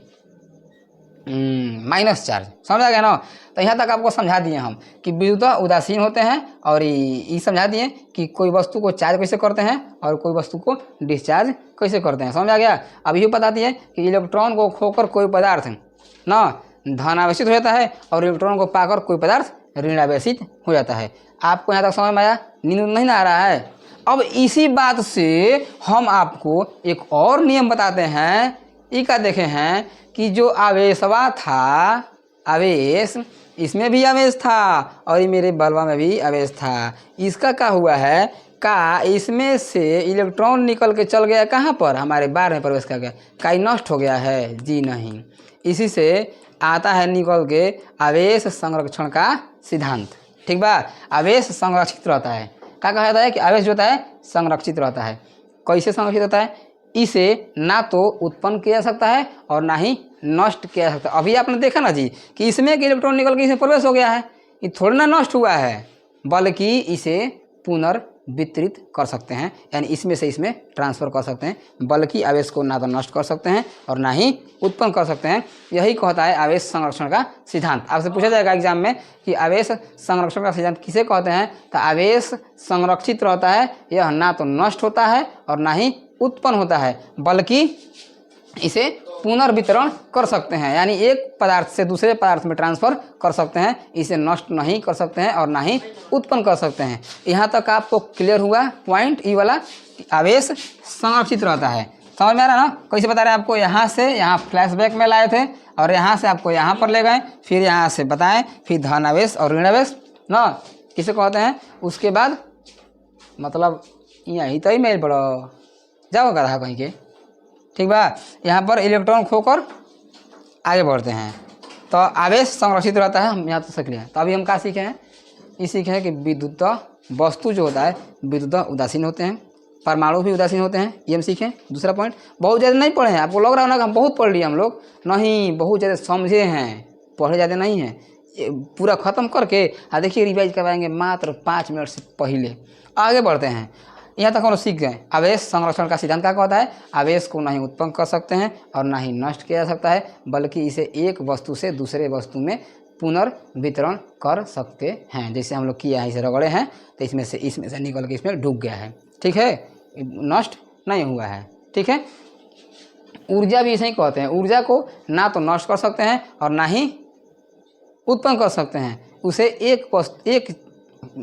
माइनस चार्ज। समझ आ गया ना? तो यहाँ तक आपको समझा दिए हम कि विद्युत उदासीन होते हैं और ये समझा दिए कि कोई वस्तु को चार्ज कैसे करते हैं और कोई वस्तु को डिस्चार्ज कैसे करते हैं। समझ आ गया? अब ये बता दिए कि इलेक्ट्रॉन को खोकर कोई पदार्थ ना धन आवेशित हो जाता है और इलेक्ट्रॉन को पाकर कोई पदार्थ ऋण आवेशित हो जाता है। आपको यहाँ तक समझ में आया? नींद नहीं ना आ रहा है? अब इसी बात से हम आपको एक और नियम बताते हैं। इसका देखे हैं कि जो आवेशवा था, आवेश इसमें भी आवेश था और ये मेरे बल्बा में भी आवेश था। इसका क्या हुआ है का इसमें से इलेक्ट्रॉन निकल के चल गया कहाँ पर, हमारे बार में प्रवेश कर गया। का नष्ट हो गया है? जी नहीं। इसी से आता है निकल के आवेश संरक्षण का सिद्धांत। ठीक बा, आवेश संरक्षित रहता है। क्या कहा जाता है कि आवेश जो होता है संरक्षित रहता है। कैसे संरक्षित होता है? इसे ना तो उत्पन्न किया जा सकता है और ना ही नष्ट किया जा सकता है। अभी आपने देखा ना जी कि इसमें एक इलेक्ट्रॉन निकल के इसमें प्रवेश हो गया है, ये थोड़ा ना नष्ट हुआ है, बल्कि इसे पुनर्वितरित कर सकते हैं, यानी इसमें से इसमें ट्रांसफ़र कर सकते हैं, बल्कि आवेश को ना तो नष्ट कर सकते हैं और ना ही उत्पन्न कर सकते हैं। यही कहता है आवेश संरक्षण का सिद्धांत। आपसे पूछा जाएगा एग्जाम में कि आवेश संरक्षण का सिद्धांत किसे कहते हैं, तो आवेश संरक्षित रहता है, यह ना तो नष्ट होता है और ना ही उत्पन्न होता है, बल्कि इसे पुनर्वितरण कर सकते हैं, यानी एक पदार्थ से दूसरे पदार्थ में ट्रांसफ़र कर सकते हैं। इसे नष्ट नहीं कर सकते हैं और ना ही उत्पन्न कर सकते हैं। यहाँ तक आपको क्लियर हुआ पॉइंट ई वाला? आवेश संरक्षित रहता है। समझ में आ रहा ना? कैसे बता रहे हैं आपको? यहाँ से यहाँ फ्लैशबैक में लाए थे और यहाँ से आपको यहाँ पर ले गए, फिर यहाँ से बताएं, फिर धन आवेश और ऋण आवेश ना किसे कहते हैं। उसके बाद मतलब यहीं तो ही मेल पड़ो जाओ गधा कहीं के। ठीक बा, यहाँ पर इलेक्ट्रॉन खोकर आगे बढ़ते हैं तो आवेश संरक्षित रहता है। हम यहाँ तो सीख लिए। तो अभी हम क्या सीखे हैं, ये सीखे हैं कि विद्युत वस्तु जो होता है विद्युत उदासीन होते हैं, परमाणु भी उदासीन होते हैं, ये हम सीखें। दूसरा पॉइंट, बहुत ज़्यादा नहीं पढ़े हैं, आपको लग रहा है ना कि हम बहुत पढ़ लिए हम लोग, नहीं बहुत ज़्यादा समझे हैं, पढ़े ज़्यादा नहीं हैं। पूरा ख़त्म करके देखिए रिवाइज करवाएंगे मात्र 5 मिनट से पहले। आगे बढ़ते हैं, यहाँ तक हम लोग सीख गए। आवेश संरक्षण का सिद्धांत क्या कहता है, आवेश को ना ही उत्पन्न कर सकते हैं और ना ही नष्ट किया जा सकता है, बल्कि इसे एक वस्तु से दूसरे वस्तु में पुनर्वितरण कर सकते हैं। जैसे हम लोग किया है, इसे रगड़े हैं तो इसमें से निकल के इसमें डूब गया है। ठीक है, नष्ट नहीं हुआ है। ठीक है, ऊर्जा भी ऐसे ही कहते हैं, ऊर्जा को ना तो नष्ट कर सकते हैं और ना ही उत्पन्न कर सकते हैं, उसे एक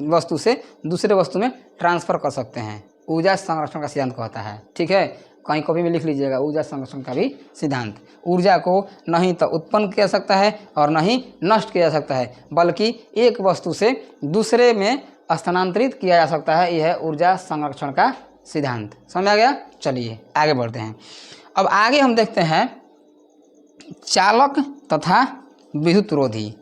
वस्तु से दूसरे वस्तु में ट्रांसफ़र कर सकते हैं। ऊर्जा संरक्षण का सिद्धांत कहता है। ठीक है, कहीं कॉपी में लिख लीजिएगा, ऊर्जा संरक्षण का भी सिद्धांत। ऊर्जा को नहीं तो उत्पन्न किया जा सकता है और न ही नष्ट किया जा सकता है, बल्कि एक वस्तु से दूसरे में स्थानांतरित किया जा सकता है। यह है ऊर्जा संरक्षण का सिद्धांत। समझ आ गया? चलिए आगे बढ़ते हैं। अब आगे हम देखते हैं चालक तथा विद्युत रोधी।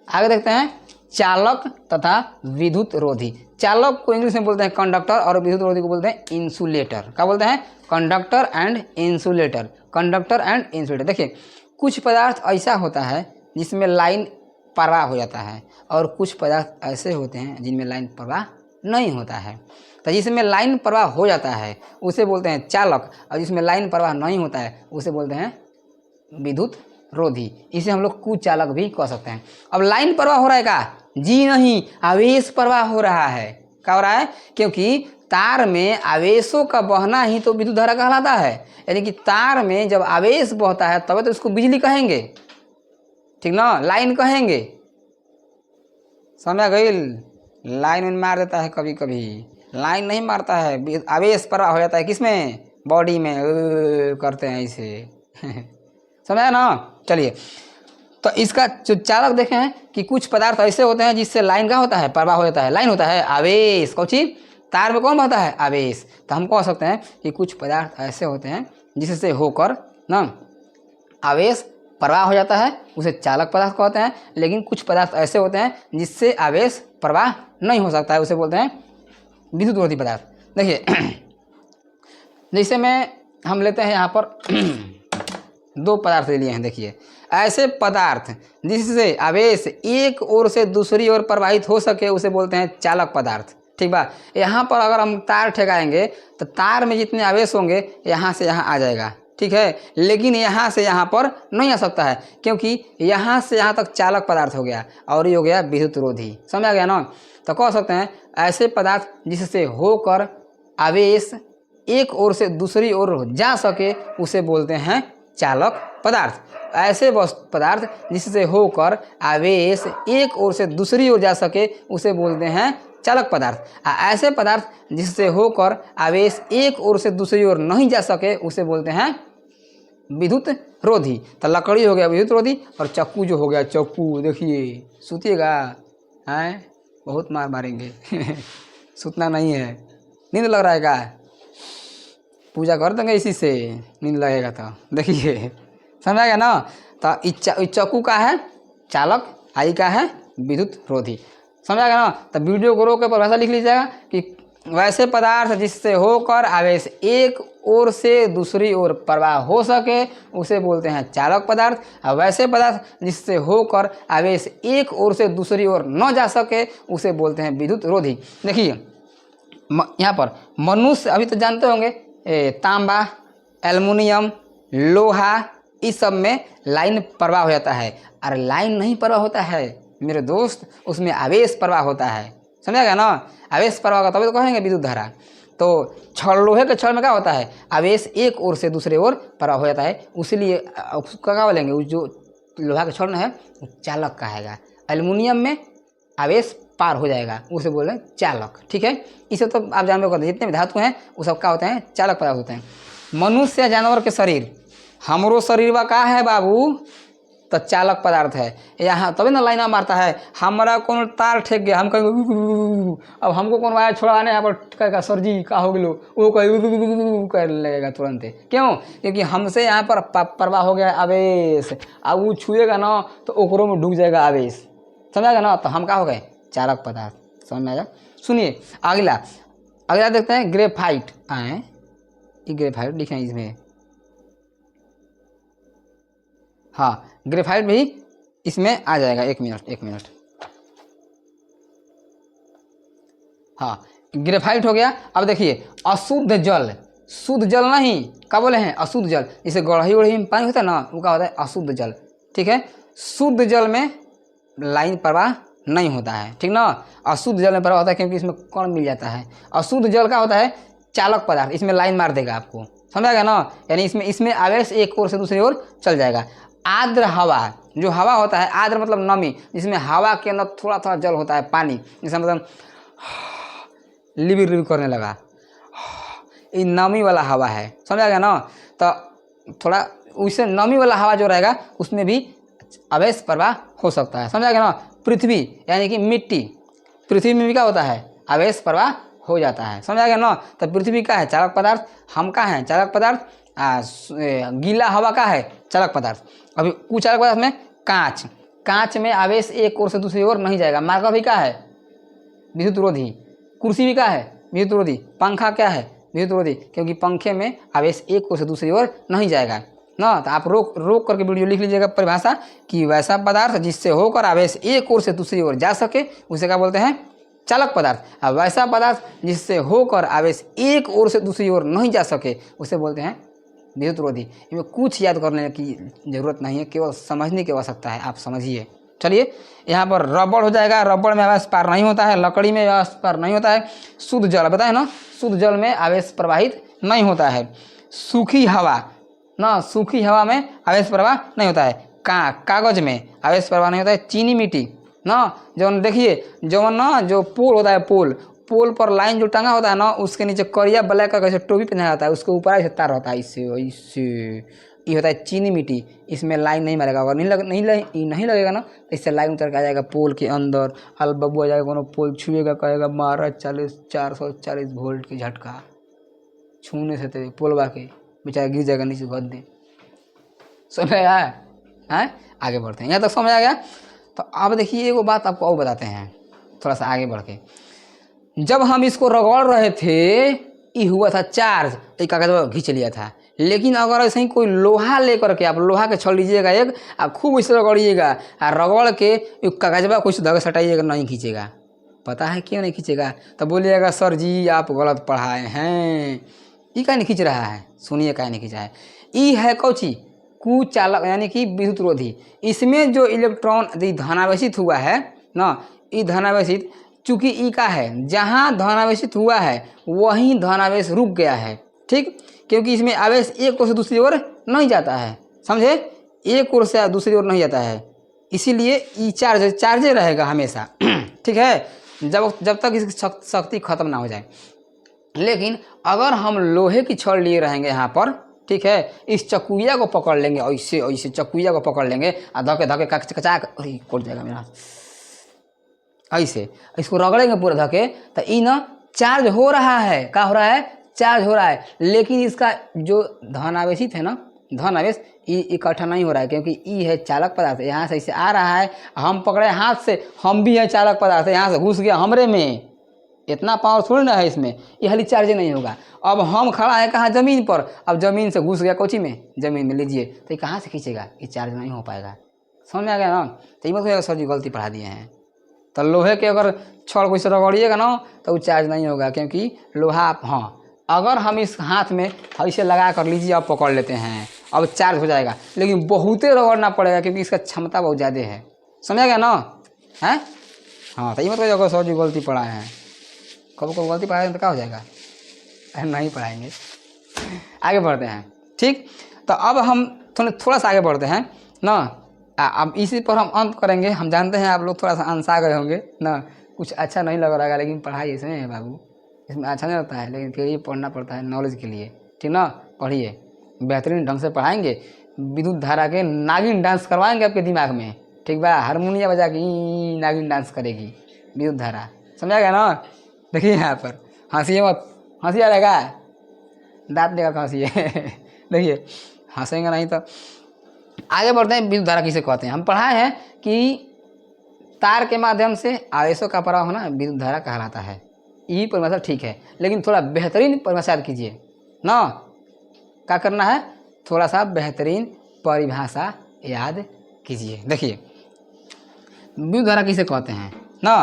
आगे देखते हैं चालक तथा विद्युत रोधी। चालक को इंग्लिश में बोलते हैं कंडक्टर और विद्युत रोधी को बोलते हैं इंसुलेटर। क्या बोलते हैं? Conductor and insulator. Conductor and insulator. देखिए, कुछ पदार्थ ऐसा होता है जिसमें लाइन प्रवाह हो जाता है और कुछ पदार्थ ऐसे होते हैं जिनमें लाइन प्रवाह नहीं होता है। तो जिसमें लाइन प्रवाह हो जाता है उसे बोलते हैं चालक, और जिसमें लाइन प्रवाह नहीं होता है उसे बोलते हैं विद्युत रोधी। इसे हम लोग कुचालक भी कह सकते हैं। अब लाइन प्रवाह हो रहा है क्या? जी नहीं, आवेश प्रवाह हो रहा है। क्या हो रहा है? क्योंकि तार में आवेशों का बहना ही तो विद्युत धारा कहलाता है। यानी कि तार में जब आवेश बहता है तब तो इसको बिजली कहेंगे, ठीक ना, लाइन कहेंगे। समझ गई? लाइन में मार देता है कभी कभी, लाइन नहीं मारता है, आवेश प्रवाह हो जाता है। किसमें? बॉडी में करते हैं इसे समझा ना? चलिए, तो इसका जो चालक देखे हैं कि कुछ पदार्थ ऐसे होते हैं जिससे लाइन का होता है, प्रवाह हो जाता है, लाइन होता है, आवेश। कौन चीज? तार में कौन बहता है? आवेश। तो हम कह सकते हैं कि कुछ पदार्थ ऐसे होते हैं जिससे होकर ना आवेश प्रवाह हो जाता है, उसे चालक पदार्थ कहते हैं। लेकिन कुछ पदार्थ ऐसे होते हैं जिससे आवेश प्रवाह नहीं हो सकता है, उसे बोलते हैं विद्युत रोधी पदार्थ। देखिए जैसे हम लेते हैं यहाँ पर 2 पदार्थ ले लिए हैं। देखिए, ऐसे पदार्थ जिससे आवेश एक ओर से दूसरी ओर प्रवाहित हो सके उसे बोलते हैं चालक पदार्थ। ठीक बा? यहाँ पर अगर हम तार ठेकाएंगे तो तार में जितने आवेश होंगे यहाँ से यहाँ आ जाएगा, ठीक है, लेकिन यहाँ से यहाँ पर नहीं आ सकता है क्योंकि यहाँ से यहाँ तक चालक पदार्थ हो गया और ये हो गया विद्युत रोधी। समझ आ गया ना? तो कह सकते हैं ऐसे पदार्थ जिससे होकर आवेश एक ओर से दूसरी ओर जा सके उसे बोलते हैं चालक पदार्थ। ऐसे पदार्थ जिससे होकर आवेश एक ओर से दूसरी ओर जा सके उसे बोलते हैं चालक पदार्थ। ऐसे पदार्थ जिससे होकर आवेश एक ओर से दूसरी ओर नहीं जा सके उसे बोलते हैं विद्युत रोधी। तो लकड़ी हो गया विद्युत रोधी और चाकू जो हो गया चाकू। देखिए, सूतिएगा हैं, बहुत मार मारेंगे सूतना नहीं है। नींद लग रहा है क्या? पूजा कर देंगे इसी से, नींद लगेगा तो। देखिए, समझा गया ना? तो चाकू का है चालक, आई का है विद्युत रोधी। समझा गया ना? तो वीडियो को रोक के परिभाषा लिख लीजिएगा कि वैसे पदार्थ जिससे होकर आवेश एक ओर से दूसरी ओर प्रवाह हो सके उसे बोलते हैं चालक पदार्थ, और वैसे पदार्थ जिससे होकर आवेश एक ओर से दूसरी ओर न जा सके उसे बोलते हैं विद्युत रोधी। देखिए यहाँ पर मनुष्य, अभी तो जानते होंगे तांबा, एल्युमिनियम, लोहा, इस सब में लाइन प्रवाह हो जाता है। और लाइन नहीं प्रवाह होता है मेरे दोस्त, उसमें आवेश प्रवाह होता है। समझा गया ना? आवेश प्रवाह का तभी तो कहेंगे विद्युत धारा। तो छड़, लोहे के छड़ में क्या होता है? आवेश एक ओर से दूसरे ओर प्रवाह हो जाता है, उसलिए उसका क्या बोलेंगे? उस जो लोहा का छड़ है वो चालक कहेगा। एल्युमिनियम में आवेश पार हो जाएगा, उसे बोले चालक। ठीक है, इसे तो आप जानते हो, जितने भी धातु हैं वो सब क्या होते हैं? चालक पदार्थ होते हैं। मनुष्य या जानवर के शरीर, हमरो शरीर वा का है बाबू? तो चालक पदार्थ है। यहाँ तभी ना लाइन मारता है, हमारा कौन तार ठेक गया, हम कहेंगे अब हमको कौन वायर छोड़ाने यहाँ पर कहेगा सर जी का हो गलो, वो कहे कर लगेगा तुरंत। क्यों? क्योंकि हमसे यहाँ पर प्रवाह हो गया आवेश, अब वो छुएगा ना तो ओकरों में डूब जाएगा आवेश, समझाएगा ना, तो हम क्या हो गए चालक पदार्थ। समझ में आया? सुनिए अगला अगला देखते हैं ग्रेफाइट। आए ये ग्रेफाइट लिखे हैं इसमें, हाँ ग्रेफाइट भी इसमें आ जाएगा। एक मिनट हाँ ग्रेफाइट हो गया। अब देखिए अशुद्ध जल, शुद्ध जल नहीं, क्या बोले हैं अशुद्ध जल, जैसे गढ़ही उढ़ी में पानी होता है ना, वो क्या होता है अशुद्ध जल। ठीक है, शुद्ध जल में लाइन प्रवाह नहीं होता है, ठीक ना। अशुद्ध जल में प्रवाह होता है क्योंकि इसमें कण मिल जाता है। अशुद्ध जल का होता है चालक पदार्थ, इसमें लाइन मार देगा आपको, समझाएगा ना, यानी इसमें आवेश एक ओर से दूसरी ओर चल जाएगा। आर्द्र हवा, जो हवा होता है, आर्द्र मतलब नमी, जिसमें हवा के अंदर थोड़ा थोड़ा जल होता है, पानी, जैसे मतलब लिबिर करने लगा, ये नमी वाला हवा है, समझाएगा ना। तो थोड़ा उससे नमी वाला हवा जो रहेगा उसमें भी आवेश प्रवाह हो सकता है, समझाएगा ना। पृथ्वी यानी कि मिट्टी, पृथ्वी में भी क्या होता है आवेश प्रवाह हो जाता है, समझाएगा ना। तो पृथ्वी का है चालक पदार्थ, हम का है चालक पदार्थ, गीला हवा का है चालक पदार्थ। अभी कुछ चालक पदार्थ में कांच, कांच में आवेश एक ओर से दूसरी ओर नहीं जाएगा। मार्का भी क्या है विद्युत रोधी, कुर्सी भी क्या है विद्युत रोधी, पंखा क्या है विद्युत रोधी, क्योंकि पंखे में आवेश एक ओर से दूसरी ओर नहीं जाएगा ना। तो आप रोक करके वीडियो लिख लीजिएगा परिभाषा कि वैसा पदार्थ जिससे होकर आवेश एक ओर से दूसरी ओर जा सके उसे क्या बोलते हैं चालक पदार्थ। और वैसा पदार्थ जिससे होकर आवेश एक ओर से दूसरी ओर नहीं जा सके उसे बोलते हैं विद्युत रोधी। इनमें कुछ याद करने की जरूरत नहीं है, केवल समझने की आवश्यकता है, आप समझिए। चलिए यहाँ पर रबड़ हो जाएगा, रबड़ में आवेश पार नहीं होता है, लकड़ी में आवेश पार नहीं होता है। शुद्ध जल बताए ना, शुद्ध जल में आवेश प्रवाहित नहीं होता है। सूखी हवा ना, सूखी हवा में आवेश प्रवाह नहीं होता है। कागज में आवेश प्रवाह नहीं होता है। चीनी मिट्टी ना, जो देखिए जो ना जो पोल होता है, पोल पर लाइन जो टंगा होता है ना, उसके नीचे करिया ब्लैक का कैसे टोपी पहनाया जाता है, उसके ऊपर ऐसे तार होता है, इससे ये होता है चीनी मिट्टी। इसमें लाइन नहीं मारेगा, अगर नहीं लगेगा ना तो इससे लाइन उतर के आ जाएगा पोल के अंदर। हल बबू आ जाएगा, कोनो पोल छुएगा कहेगा मारा 440 वोल्ट की झटका, छूने से तो पोलवा के बेचारा गिर जाएगा नीचे गद्दे। समझ आया है? आगे बढ़ते हैं, यहाँ तक समझ आ गया। तो अब देखिए एगो बात आपको और बताते हैं थोड़ा सा आगे बढ़ के। जब हम इसको रगड़ रहे थे ये हुआ था चार्ज, एक कागज खींच लिया था। लेकिन अगर ऐसे ही कोई लोहा लेकर के आप लोहा के छड़ लीजिएगा एक, आप खूब इसे रगड़िएगा और रगड़ के कागजबा कुछ धगे सटाइएगा, नहीं खींचेगा। पता है क्यों नहीं खींचेगा? तो बोलिएगा सर जी आप गलत पढ़ाए हैं, ये क्या नहीं खींच रहा है। सुनिए क्या नहीं खींचा है। ई है कौची कुचालक यानी कि विद्युत रोधी। इसमें जो इलेक्ट्रॉन धनावेशित हुआ है ना, ई धनावेशित, चूंकि ई का है जहाँ धनावेशित हुआ है वहीं धनावेश रुक गया है, ठीक, क्योंकि इसमें आवेश एक ओर से दूसरी ओर नहीं जाता है, समझे, एक ओर से दूसरी ओर नहीं जाता है, इसीलिए ई चार्जे रहेगा हमेशा। ठीक है, जब तक इसकी शक्ति खत्म ना हो जाए। लेकिन अगर हम लोहे की छड़ लिए रहेंगे यहाँ पर, ठीक है, इस चकुइया को पकड़ लेंगे, ऐसे चकुइया को पकड़ लेंगे और धके कचा कट जाएगा मेरा, ऐसे इसको रगड़ेंगे पूरा धके, तो ई ना चार्ज हो रहा है, क्या हो रहा है चार्ज हो रहा है। लेकिन इसका जो धनावेशित है ना, धनावेश ई इकट्ठा नहीं हो रहा है, क्योंकि ई है चालक पदार्थ, यहाँ से इसे आ रहा है, हम पकड़े हाथ से, हम भी है चालक पदार्थ, यहाँ से घुस गया हमरे में, इतना पावर थोड़ी ना है इसमें, ये हाली चार्ज नहीं होगा। अब हम खड़ा है कहाँ जमीन पर, अब जमीन से घुस गया कोची में, जमीन में लीजिए, तो ये कहाँ से खींचेगा, ये चार्ज नहीं हो पाएगा। समझ में आ गया ना। तो ये मतलब सर जी गलती पढ़ा दिए हैं। तो लोहे के अगर छड़ को इसे रगड़िएगा ना तो वो चार्ज नहीं होगा, क्योंकि लोहा, हाँ अगर हम इस हाथ में ऐसे लगा कर लीजिए, अब पकड़ लेते हैं, अब चार्ज हो जाएगा, लेकिन बहुते रगड़ना पड़ेगा क्योंकि इसका क्षमता बहुत ज़्यादा है। समझ गया ना है। हाँ तो ये मतलब अगर सर जी गलती पढ़ाए हैं, कब को गलती पढ़ाएंगे तो क्या हो जाएगा, नहीं पढ़ाएंगे। आगे बढ़ते हैं, ठीक। तो अब हम थोड़ा सा आगे बढ़ते हैं ना। अब इसी पर हम अंत करेंगे। हम जानते हैं आप लोग थोड़ा सा अनसा गए होंगे ना, कुछ अच्छा नहीं लग रहा है, लेकिन पढ़ाई इसमें है बाबू, इसमें अच्छा नहीं लगता है, लेकिन फिर ये पढ़ना पड़ता है नॉलेज के लिए, ठीक ना। पढ़िए, बेहतरीन ढंग से पढ़ाएंगे, विद्युत धारा के नागिन डांस करवाएंगे आपके दिमाग में, ठीक बा। हारमोनिया बजा के नागिन डांस करेगी विद्युत धारा, समझा गया ना। देखिए यहाँ पर हंसिए मत, हंसी आ रहेगा, दांत लेकर हंसिए देखिए हंसेंगे नहीं तो। आगे बढ़ते हैं, विद्युत धारा किसे कहते हैं। हम पढ़ाए हैं कि तार के माध्यम से आवेशों का प्रवाह होना विद्युत धारा कहलाता है। यही परिभाषा ठीक है, लेकिन थोड़ा बेहतरीन परिभाषा याद कीजिए ना। क्या करना है, थोड़ा सा बेहतरीन परिभाषा याद कीजिए। देखिए विद्युत धारा किसे कहते हैं ना।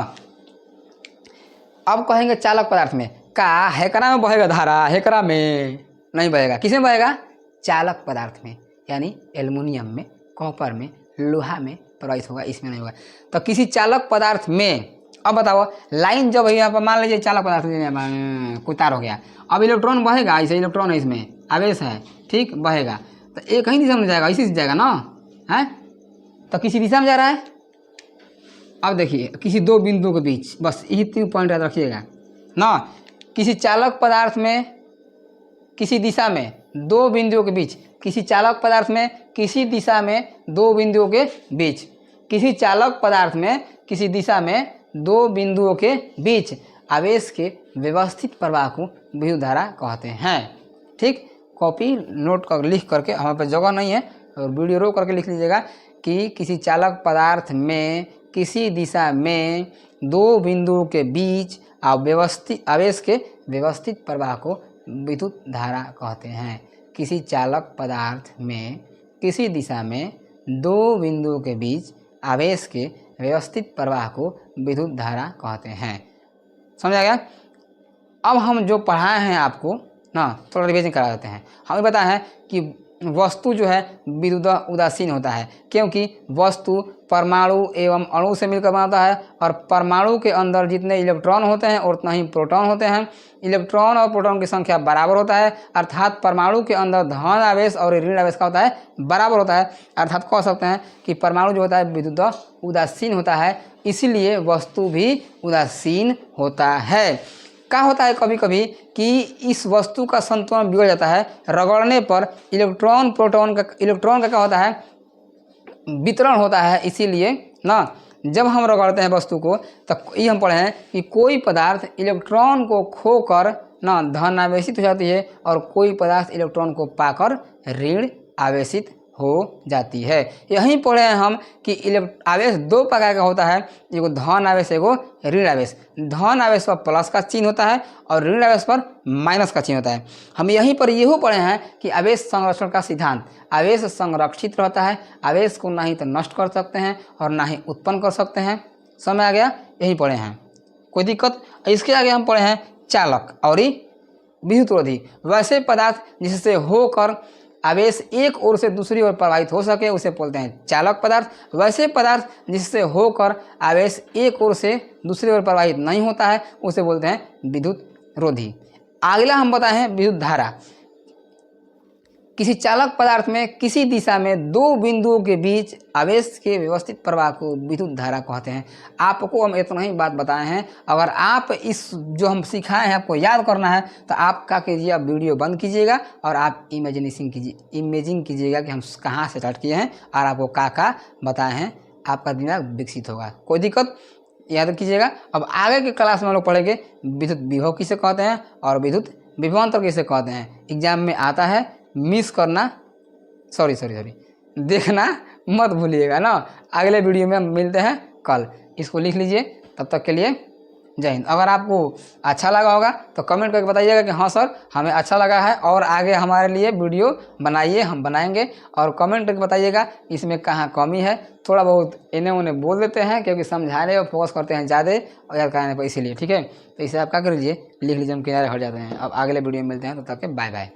अब कहेंगे चालक पदार्थ में, का हेकरा में बहेगा धारा, हेकरा में नहीं बहेगा। किसमें बहेगा, चालक पदार्थ में, यानी एल्युमिनियम में, कॉपर में, लोहा में प्रवाहित होगा, इसमें नहीं होगा। तो किसी चालक पदार्थ में, अब बताओ लाइन जब यहाँ पर मान लीजिए चालक पदार्थ कोई तार हो गया, अब इलेक्ट्रॉन बहेगा, ऐसे इलेक्ट्रॉन है, इसमें आवेश है, ठीक, बहेगा तो एक ही दिशा में जाएगा, इसी से जाएगा ना है। तो किसी दिशा में जा रहा है। अब देखिए किसी दो बिंदुओं के बीच, बस यही 3 पॉइंट याद रखिएगा ना। किसी चालक पदार्थ में किसी दिशा में दो बिंदुओं के बीच, किसी चालक पदार्थ में किसी दिशा में दो बिंदुओं के बीच, किसी चालक पदार्थ में किसी दिशा में दो बिंदुओं के बीच आवेश के व्यवस्थित प्रवाह को विद्युत धारा कहते हैं। ठीक, कॉपी नोट कर लिख करके, हमारे पास जगह नहीं है और वीडियो रोक करके लिख लीजिएगा कि किसी चालक पदार्थ में किसी दिशा में दो बिंदुओं के बीच व्यवस्थित आवेश के व्यवस्थित प्रवाह को विद्युत धारा कहते हैं। किसी चालक पदार्थ में किसी दिशा में दो बिंदुओं के बीच आवेश के व्यवस्थित प्रवाह को विद्युत धारा कहते हैं। समझा गया। अब हम जो पढ़ाए हैं आपको ना, थोड़ा रिवीजन करा देते हैं। हमें पता है कि वस्तु जो है विद्युत उदासीन होता है, क्योंकि वस्तु परमाणु एवं अणु से मिलकर बनता है और परमाणु के अंदर जितने इलेक्ट्रॉन होते हैं उतना ही प्रोटॉन होते हैं। इलेक्ट्रॉन और प्रोटॉन की संख्या बराबर होता है, अर्थात परमाणु के अंदर धन आवेश और ऋण आवेश का होता है बराबर होता है। अर्थात कह सकते हैं कि परमाणु जो होता है विद्युत उदासीन होता है, इसीलिए वस्तु भी उदासीन होता है। क्या होता है कभी कभी कि इस वस्तु का संतुलन बिगड़ जाता है, रगड़ने पर इलेक्ट्रॉन का क्या होता है, वितरण होता है। इसीलिए ना जब हम रगड़ते हैं वस्तु को, तो ये हम पढ़े हैं कि कोई पदार्थ इलेक्ट्रॉन को खोकर ना धन आवेशित हो जाती है और कोई पदार्थ इलेक्ट्रॉन को पाकर ऋण आवेशित हो जाती है। यहीं पढ़े हैं हम कि आवेश दो प्रकार का होता है, एगो धन आवेश, एगो ऋण आवेश। धन आवेश पर प्लस का चिन्ह होता है और ऋण आवेश पर माइनस का चिन्ह होता है। हम यहीं पर यही पढ़े हैं कि आवेश संरक्षण का सिद्धांत, आवेश संरक्षित रहता है, आवेश को ना ही तो नष्ट कर सकते हैं और ना ही उत्पन्न कर सकते हैं। समझ आ गया, यही पढ़े हैं, कोई दिक्कत। इसके आगे हम पढ़े हैं चालक और विद्युतरोधी। वैसे पदार्थ जिससे होकर आवेश एक ओर से दूसरी ओर प्रवाहित हो सके उसे बोलते हैं चालक पदार्थ। वैसे पदार्थ जिससे होकर आवेश एक ओर से दूसरी ओर प्रवाहित नहीं होता है उसे बोलते हैं विद्युत रोधी। अगला हम बताए हैं विद्युत धारा। किसी चालक पदार्थ में किसी दिशा में दो बिंदुओं के बीच आवेश के व्यवस्थित प्रवाह को विद्युत धारा कहते हैं। आपको हम इतना ही बात बताए हैं। अगर आप इस जो हम सिखाए हैं आपको याद करना है तो आप क्या कीजिए, आप वीडियो बंद कीजिएगा और आप इमेजिंग कीजिएगा कि हम कहाँ से स्टार्ट किए हैं और आपको क्या बताए हैं, आपका दिमाग विकसित होगा। कोई दिक्कत, याद कीजिएगा। अब आगे के क्लास में हम लोग पढ़ेंगे विद्युत विभव किसे कहते हैं और विद्युत विभवांतर किसे कहते हैं। एग्जाम में आता है, मिस करना सॉरी देखना मत भूलिएगा ना। अगले वीडियो में हम मिलते हैं कल, इसको लिख लीजिए। तब तक के लिए जय हिंद। अगर आपको अच्छा लगा होगा तो कमेंट करके बताइएगा कि हाँ सर हमें अच्छा लगा है और आगे हमारे लिए वीडियो बनाइए, हम बनाएंगे। और कमेंट करके बताइएगा इसमें कहाँ कमी है। थोड़ा बहुत इन्हें उन्हें बोल देते हैं क्योंकि समझाने और फोकस करते हैं ज़्यादा और याद कराने पर, इसीलिए। ठीक है, तो इसे आप क्या कर लीजिए, लिख लीजिए, हम किनारे हट जाते हैं। अब अगले वीडियो में मिलते हैं, तब तक के बाय बाय।